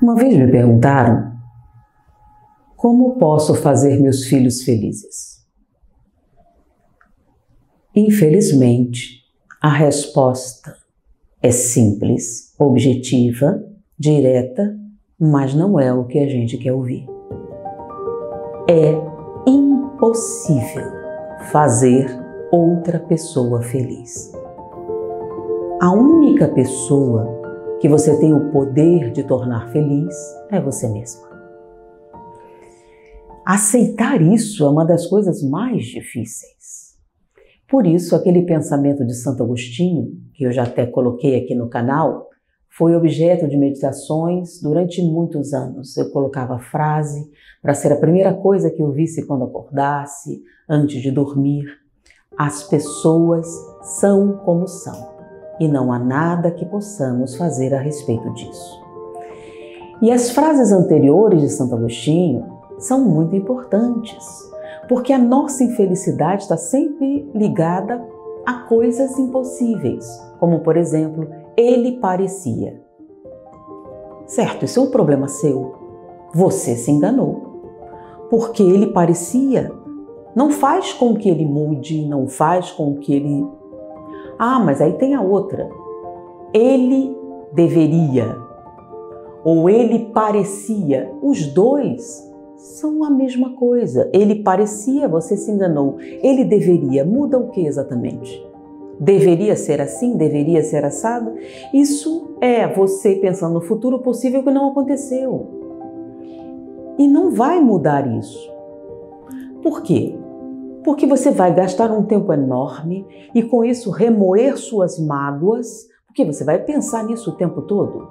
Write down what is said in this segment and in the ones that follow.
Uma vez me perguntaram como posso fazer meus filhos felizes. Infelizmente, a resposta é simples, objetiva, direta, mas não é o que a gente quer ouvir. É impossível fazer outra pessoa feliz. A única pessoa que você tem o poder de tornar feliz é você mesma. Aceitar isso é uma das coisas mais difíceis. Por isso, aquele pensamento de Santo Agostinho, que eu já até coloquei aqui no canal, foi objeto de meditações durante muitos anos. Eu colocava a frase para ser a primeira coisa que eu visse quando acordasse, antes de dormir. As pessoas são como são e não há nada que possamos fazer a respeito disso. E as frases anteriores de Santo Agostinho são muito importantes, porque a nossa infelicidade está sempre ligada a coisas impossíveis, como por exemplo, ele parecia. Certo, isso é um problema seu. Você se enganou. Porque ele parecia, não faz com que ele mude, não faz com que ele... Ah, mas aí tem a outra. Ele deveria, ou ele parecia. Os dois são a mesma coisa. Ele parecia, você se enganou. Ele deveria, muda o que exatamente? Deveria ser assim? Deveria ser assado? Isso é você pensando no futuro possível que não aconteceu. E não vai mudar isso. Por quê? Porque você vai gastar um tempo enorme e com isso remoer suas mágoas, porque você vai pensar nisso o tempo todo,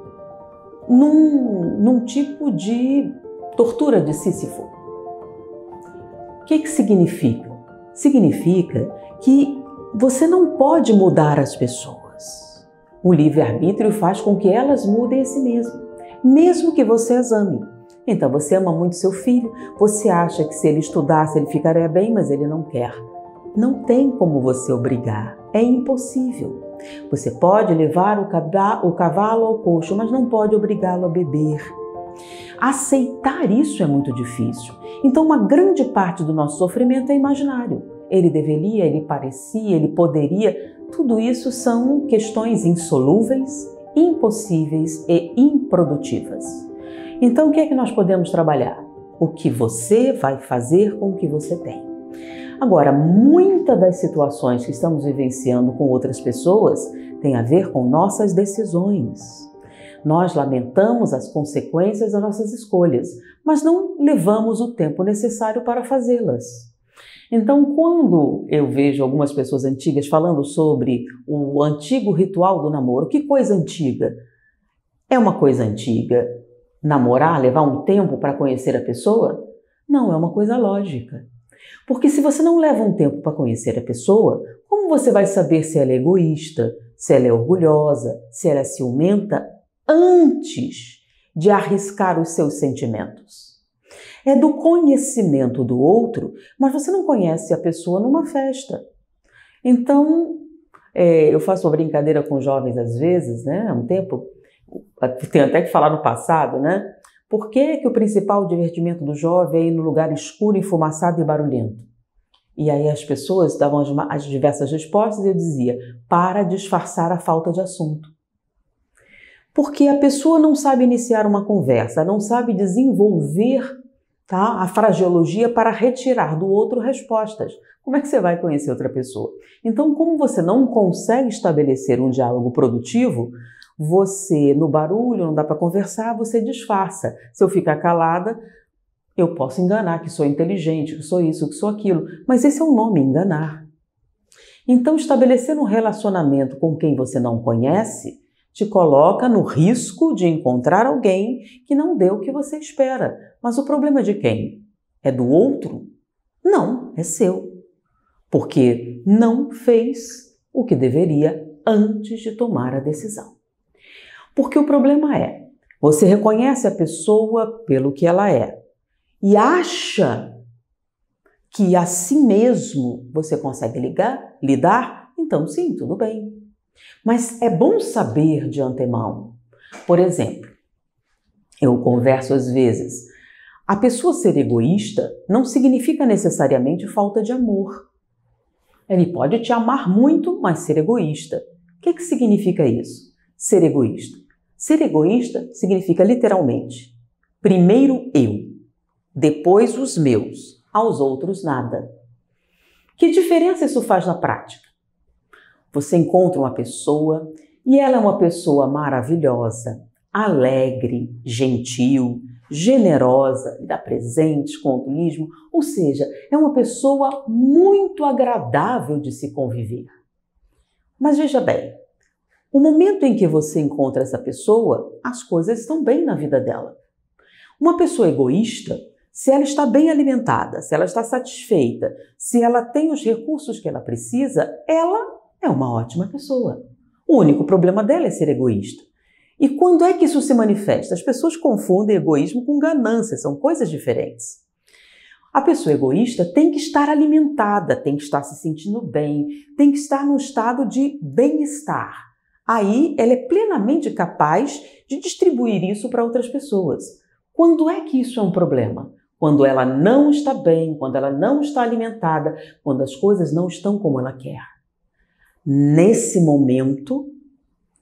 num tipo de tortura de Sísifo. O que significa? Significa que você não pode mudar as pessoas. O livre-arbítrio faz com que elas mudem a si mesmas, mesmo que você as ame. Então você ama muito seu filho, você acha que se ele estudasse ele ficaria bem, mas ele não quer. Não tem como você obrigar, é impossível. Você pode levar o cavalo ao coxo, mas não pode obrigá-lo a beber. Aceitar isso é muito difícil. Então uma grande parte do nosso sofrimento é imaginário. Ele deveria, ele parecia, ele poderia. Tudo isso são questões insolúveis, impossíveis e improdutivas. Então o que é que nós podemos trabalhar? O que você vai fazer com o que você tem. Agora, muitas das situações que estamos vivenciando com outras pessoas tem a ver com nossas decisões. Nós lamentamos as consequências das nossas escolhas, mas não levamos o tempo necessário para fazê-las. Então, quando eu vejo algumas pessoas antigas falando sobre o antigo ritual do namoro, que coisa antiga? É uma coisa antiga namorar, levar um tempo para conhecer a pessoa? Não, é uma coisa lógica. Porque se você não leva um tempo para conhecer a pessoa, como você vai saber se ela é egoísta, se ela é orgulhosa, se ela é ciumenta, antes de arriscar os seus sentimentos? É do conhecimento do outro, mas você não conhece a pessoa numa festa. Então, eu faço uma brincadeira com jovens às vezes, né? Há um tempo, tenho até que falar no passado, né? Por que o principal divertimento do jovem é ir no lugar escuro, enfumaçado e barulhento? E aí as pessoas davam as diversas respostas e eu dizia, para disfarçar a falta de assunto. Porque a pessoa não sabe iniciar uma conversa, não sabe desenvolver, tá, a fraseologia para retirar do outro respostas. Como é que você vai conhecer outra pessoa? Então, como você não consegue estabelecer um diálogo produtivo, você, no barulho, não dá para conversar, você disfarça. Se eu ficar calada, eu posso enganar que sou inteligente, que sou isso, que sou aquilo. Mas esse é o nome, enganar. Então, estabelecer um relacionamento com quem você não conhece te coloca no risco de encontrar alguém que não dê o que você espera. Mas o problema é de quem? É do outro? Não, é seu. Porque não fez o que deveria antes de tomar a decisão. Porque o problema é, você reconhece a pessoa pelo que ela é e acha que assim mesmo você consegue lidar, então sim, tudo bem. Mas é bom saber de antemão. Por exemplo, Eu converso às vezes. A pessoa ser egoísta não significa necessariamente falta de amor. Ele pode te amar muito, mas ser egoísta. O que significa isso? Ser egoísta. Ser egoísta significa literalmente: primeiro eu, depois os meus, aos outros nada. Que diferença isso faz na prática? Você encontra uma pessoa e ela é uma pessoa maravilhosa, alegre, gentil, generosa, lhe dá presentes com altruísmo, ou seja, é uma pessoa muito agradável de se conviver. Mas veja bem, o momento em que você encontra essa pessoa, as coisas estão bem na vida dela. Uma pessoa egoísta, se ela está bem alimentada, se ela está satisfeita, se ela tem os recursos que ela precisa, ela é uma ótima pessoa. O único problema dela é ser egoísta. E quando é que isso se manifesta? As pessoas confundem egoísmo com ganância, são coisas diferentes. A pessoa egoísta tem que estar alimentada, tem que estar se sentindo bem, tem que estar num estado de bem-estar. Aí ela é plenamente capaz de distribuir isso para outras pessoas. Quando é que isso é um problema? Quando ela não está bem, quando ela não está alimentada, quando as coisas não estão como ela quer. Nesse momento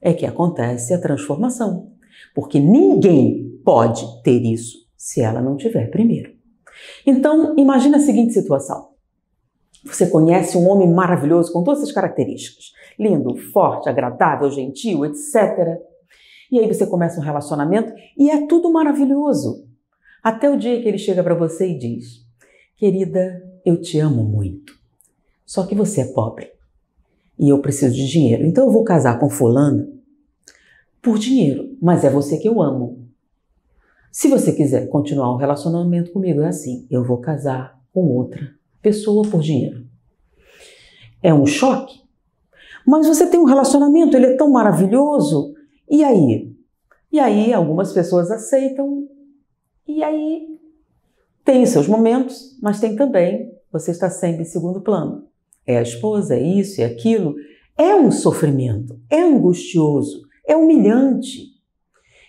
é que acontece a transformação, porque ninguém pode ter isso se ela não tiver primeiro. Então, imagina a seguinte situação. Você conhece um homem maravilhoso com todas essas características, lindo, forte, agradável, gentil, etc. E aí você começa um relacionamento e é tudo maravilhoso. Até o dia que ele chega para você e diz: querida, eu te amo muito, só que você é pobre. E eu preciso de dinheiro, então eu vou casar com fulano por dinheiro, mas é você que eu amo. Se você quiser continuar um relacionamento comigo, é assim, eu vou casar com outra pessoa por dinheiro. É um choque, mas você tem um relacionamento, ele é tão maravilhoso, e aí? E aí algumas pessoas aceitam, e aí tem seus momentos, mas tem também, você está sempre em segundo plano. É a esposa, é isso, é aquilo. É um sofrimento, é angustioso, é humilhante.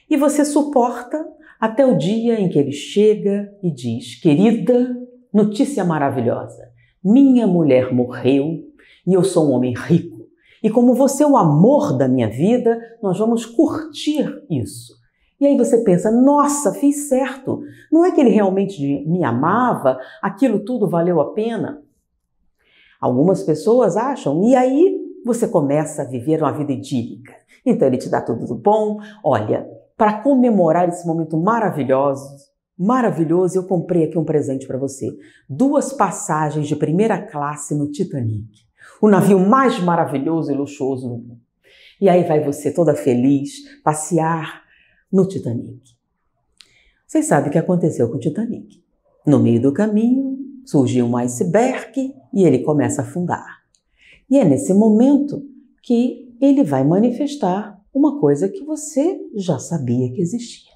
E você suporta até o dia em que ele chega e diz: querida, notícia maravilhosa, minha mulher morreu e eu sou um homem rico. E como você é o amor da minha vida, nós vamos curtir isso. E aí você pensa: nossa, fiz certo. Não é que ele realmente me amava, aquilo tudo valeu a pena? Algumas pessoas acham, e aí você começa a viver uma vida idílica. Então ele te dá tudo do bom. Olha, para comemorar esse momento maravilhoso, eu comprei aqui um presente para você. 2 passagens de primeira classe no Titanic. O navio mais maravilhoso e luxuoso do mundo. E aí vai você toda feliz passear no Titanic. Vocês sabem o que aconteceu com o Titanic. No meio do caminho, surgiu um iceberg e ele começa a afundar. E é nesse momento que ele vai manifestar uma coisa que você já sabia que existia.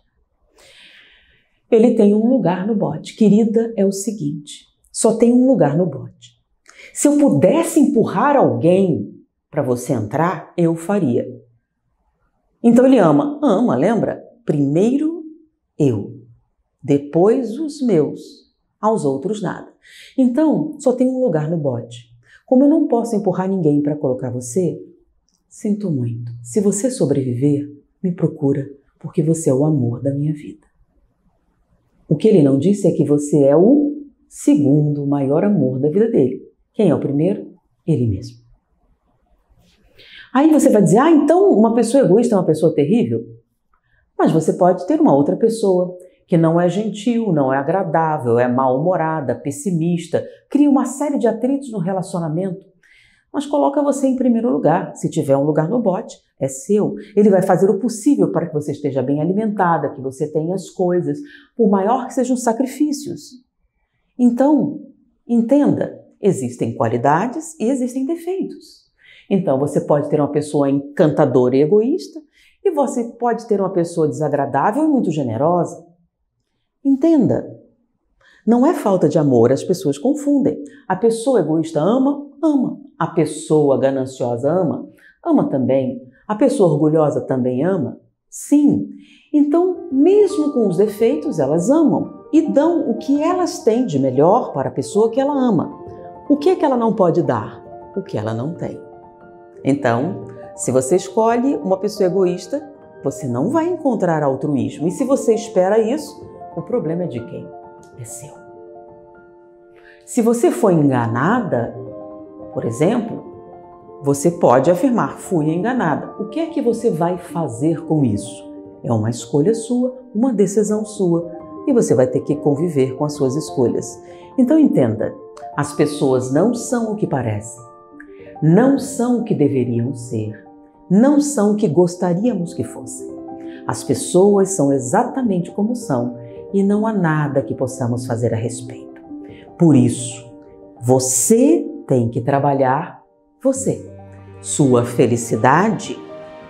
Ele tem um lugar no bote. Querida, é o seguinte, só tem um lugar no bote. Se eu pudesse empurrar alguém para você entrar, eu faria. Então ele ama, lembra? Primeiro eu, depois os meus, aos outros nada. Então, só tem um lugar no bote. Como eu não posso empurrar ninguém para colocar você, sinto muito. Se você sobreviver, me procura, porque você é o amor da minha vida. O que ele não disse é que você é o segundo maior amor da vida dele. Quem é o primeiro? Ele mesmo. Aí você vai dizer: então uma pessoa egoísta é uma pessoa terrível? Mas você pode ter uma outra pessoa que não é gentil, não é agradável, é mal-humorada, pessimista, cria uma série de atritos no relacionamento, mas coloca você em primeiro lugar. Se tiver um lugar no bote, é seu. Ele vai fazer o possível para que você esteja bem alimentada, que você tenha as coisas, por maior que sejam os sacrifícios. Então, entenda, existem qualidades e existem defeitos. Então, você pode ter uma pessoa encantadora e egoísta, e você pode ter uma pessoa desagradável e muito generosa. Entenda, não é falta de amor, as pessoas confundem. A pessoa egoísta ama, ama. A pessoa gananciosa ama, ama também. A pessoa orgulhosa também ama. Sim. Então, mesmo com os defeitos, elas amam e dão o que elas têm de melhor para a pessoa que ela ama. O que é que ela não pode dar? O que ela não tem. Então, se você escolhe uma pessoa egoísta, você não vai encontrar altruísmo. E se você espera isso, o problema é de quem? É seu. Se você foi enganada, por exemplo, você pode afirmar, fui enganada. O que é que você vai fazer com isso? É uma escolha sua, uma decisão sua, e você vai ter que conviver com as suas escolhas. Então entenda, as pessoas não são o que parecem, não são o que deveriam ser, não são o que gostaríamos que fossem. As pessoas são exatamente como são e não há nada que possamos fazer a respeito. Por isso, você tem que trabalhar você. Sua felicidade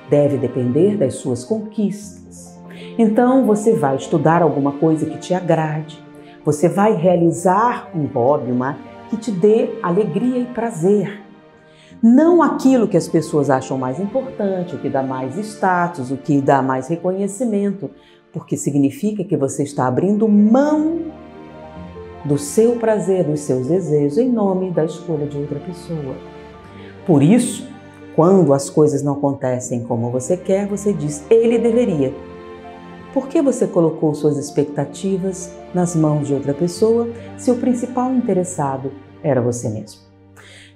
deve depender das suas conquistas. Então você vai estudar alguma coisa que te agrade, você vai realizar um hobby, que te dê alegria e prazer. Não aquilo que as pessoas acham mais importante, o que dá mais status, o que dá mais reconhecimento, porque significa que você está abrindo mão do seu prazer, dos seus desejos, em nome da escolha de outra pessoa. Por isso, quando as coisas não acontecem como você quer, você diz, ele deveria. Por que você colocou suas expectativas nas mãos de outra pessoa se o principal interessado era você mesmo?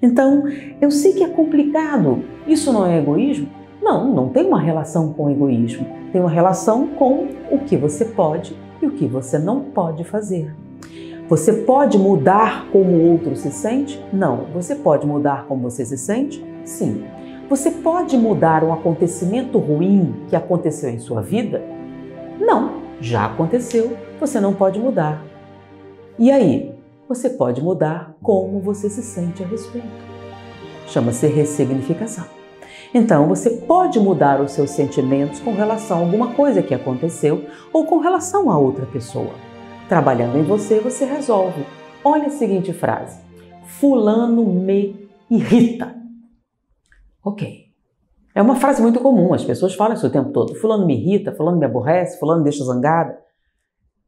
Então, eu sei que é complicado. Isso não é egoísmo? Não, não tem uma relação com egoísmo. Tem uma relação com o que você pode e o que você não pode fazer. Você pode mudar como o outro se sente? Não. Você pode mudar como você se sente? Sim. Você pode mudar um acontecimento ruim que aconteceu em sua vida? Não. Já aconteceu, você não pode mudar. E aí? Você pode mudar como você se sente a respeito. Chama-se ressignificação. Então, você pode mudar os seus sentimentos com relação a alguma coisa que aconteceu ou com relação a outra pessoa. Trabalhando em você, você resolve. Olha a seguinte frase. Fulano me irrita. Ok. É uma frase muito comum, as pessoas falam isso o tempo todo. Fulano me irrita, fulano me aborrece, fulano me deixa zangada.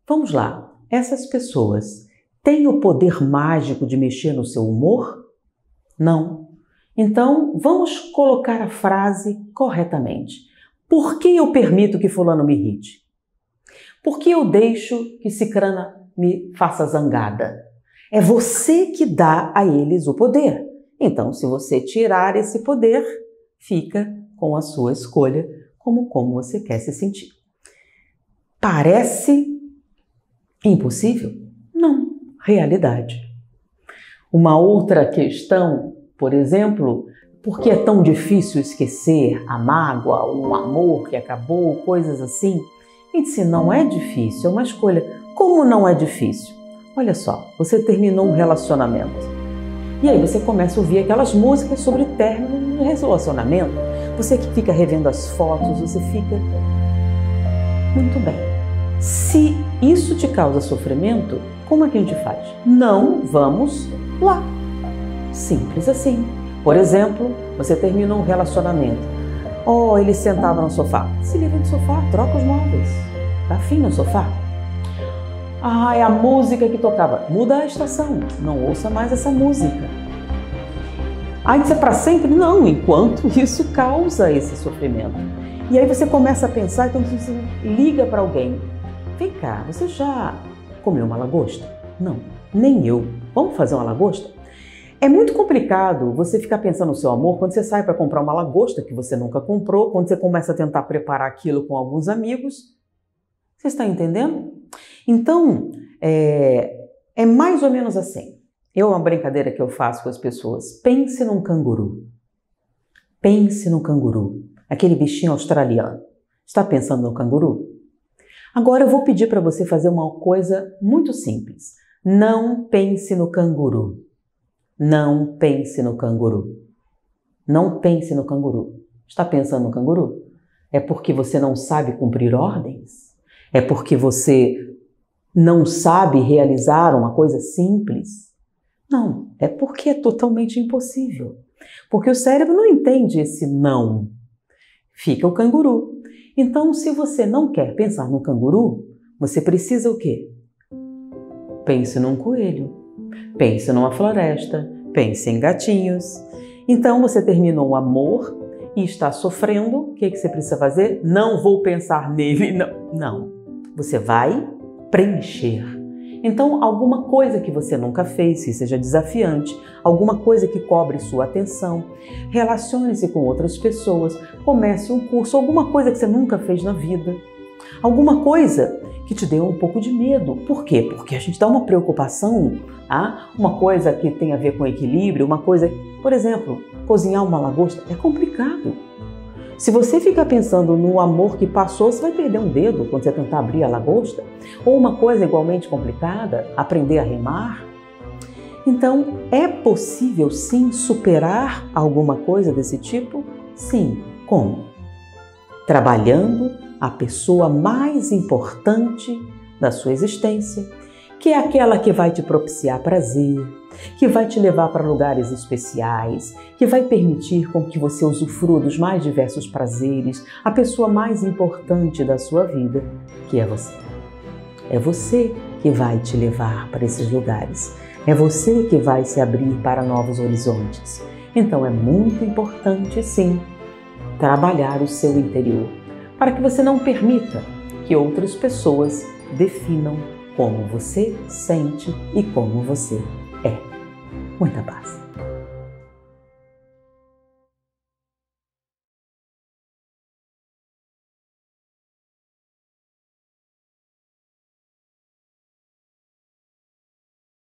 Vamos lá. Essas pessoas têm o poder mágico de mexer no seu humor? Não. Então, vamos colocar a frase corretamente. Por que eu permito que fulano me irrite? Por que eu deixo que cicrana me faça zangada? É você que dá a eles o poder. Então, se você tirar esse poder, fica com a sua escolha, como você quer se sentir. Parece impossível? Não. Realidade. Uma outra questão, por exemplo, por que é tão difícil esquecer a mágoa, um amor que acabou, coisas assim? E disse, não é difícil, é uma escolha. Como não é difícil? Olha só, você terminou um relacionamento. E aí você começa a ouvir aquelas músicas sobre término de relacionamento. Você que fica revendo as fotos, você fica... Muito bem. Se isso te causa sofrimento, como é que a gente faz? Não vamos lá. Simples assim. Por exemplo, você terminou um relacionamento. Oh, ele sentava no sofá. Se livra do sofá, troca os móveis. Tá afim no sofá? Ah, é a música que tocava. Muda a estação. Não ouça mais essa música. Ah, isso é para sempre? Não, enquanto isso causa esse sofrimento. E aí você começa a pensar, então você liga para alguém. Vem cá, você já comeu uma lagosta? Não, nem eu. Vamos fazer uma lagosta? É muito complicado você ficar pensando no seu amor quando você sai para comprar uma lagosta que você nunca comprou, quando você começa a tentar preparar aquilo com alguns amigos. Você está entendendo? Então, é mais ou menos assim. Uma brincadeira que eu faço com as pessoas. Pense num canguru. Pense no canguru. Aquele bichinho australiano. Está pensando no canguru? Agora eu vou pedir para você fazer uma coisa muito simples. Não pense no canguru. Não pense no canguru. Não pense no canguru. Está pensando no canguru? É porque você não sabe cumprir ordens? É porque você não sabe realizar uma coisa simples? Não, é porque é totalmente impossível. Porque o cérebro não entende esse não. Fica o canguru. Então, se você não quer pensar no canguru, você precisa o quê? Pense num coelho, pense numa floresta, pense em gatinhos. Então, você terminou o amor e está sofrendo. O que você precisa fazer? Não vou pensar nele, não. Você vai preencher. Então, alguma coisa que você nunca fez, que seja desafiante, alguma coisa que cobre sua atenção, relacione-se com outras pessoas, comece um curso, alguma coisa que você nunca fez na vida, alguma coisa que te deu um pouco de medo. Por quê? Porque a gente dá uma preocupação, uma coisa que tem a ver com equilíbrio, uma coisa, por exemplo, cozinhar uma lagosta é complicado. Se você ficar pensando no amor que passou, você vai perder um dedo quando você tentar abrir a lagosta. Ou uma coisa igualmente complicada, aprender a remar. Então, é possível sim superar alguma coisa desse tipo? Sim. Como? Trabalhando a pessoa mais importante da sua existência, que é aquela que vai te propiciar prazer, que vai te levar para lugares especiais, que vai permitir com que você usufrua dos mais diversos prazeres, a pessoa mais importante da sua vida, que é você. É você que vai te levar para esses lugares. É você que vai se abrir para novos horizontes. Então é muito importante, sim, trabalhar o seu interior, para que você não permita que outras pessoas definam como você sente e como você é. Muita paz.